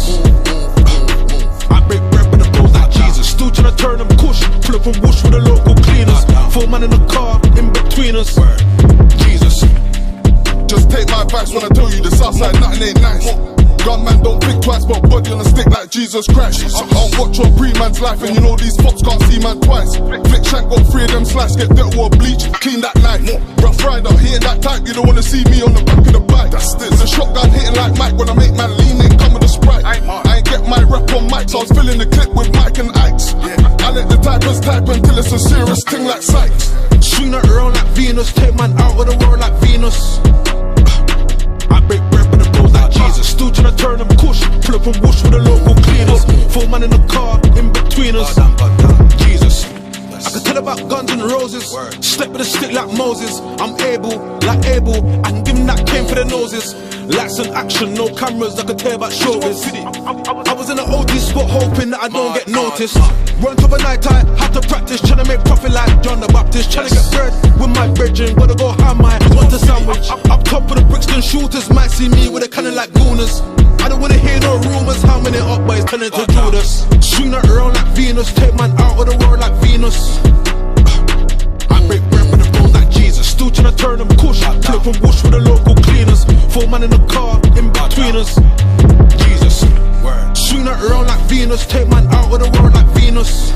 Jesus. I break bread with the bros like Jesus. Still tryna turn them kush. Pull up from Whoosh with the local cleaners. 4 man in the car, in between us. Jesus. Just take my advice when I tell you the south side, nothing ain't nice. Gunman don't think twice, but body on a stick like Jesus Christ. I don't watch your pre-man's life, and you know these fops can't see man twice. Flick shank, got 3 of them slice, get dealt with bleach, clean that knife. Rough rider, hitting that type, you don't wanna see me on the back of the bike. The shotgun hitting like Mike, when I make man lean, ain't come with a Sprite. I ain't get my rep on mic, so I was filling the clip with Mike and Ike's. I let the typers type until it's a serious thing like Sykes. Swing that around like Venus, take man out of the world like Venus. I break bread with the bros like Jesus. Still tryna turn them kush. Pull up from Whoosh with the local cleaners. 4 man in the car, in between us. Jesus. I can tell about guns and roses. Step with a stick like Moses. I'm able, like Abel. I can give him that cane for the noses. Lights and action, no cameras, I can tell about shoulders. I was in the OG spot hoping that I don't get noticed. Run to the night, I had to practice, tryna make profit like John the Baptist. Tryna get bread with my brethren, gotta go ham my want a sandwich. Up top of the Brixton shooters, might see me with a cannon like gooners. I don't wanna hear no rumors, how many up boys turning to Judas. Swing that around like Venus, take man out of the world like Venus. I break bread with the bros like Jesus. Still tryna turn them kush. Pull up from Whoosh with the local cleaners. 4 man in the car, in between us. Jesus. Swing that around like Venus, take man out of the world like Venus.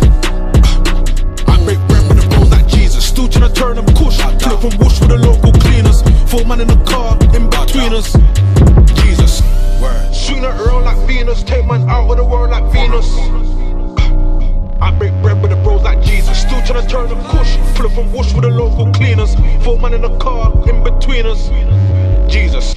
I break bread with the bros like Jesus. Still tryna turn them kush. Pull up from Whoosh with the local cleaners. 4 man in the car, in between us. Jesus. Swing that around like Venus, take man out of the world like Venus. I break bread with the bros like Jesus. Still tryna turn them kush. Pull up from Whoosh with the local cleaners. 4 man in the car, in between us. Jesus.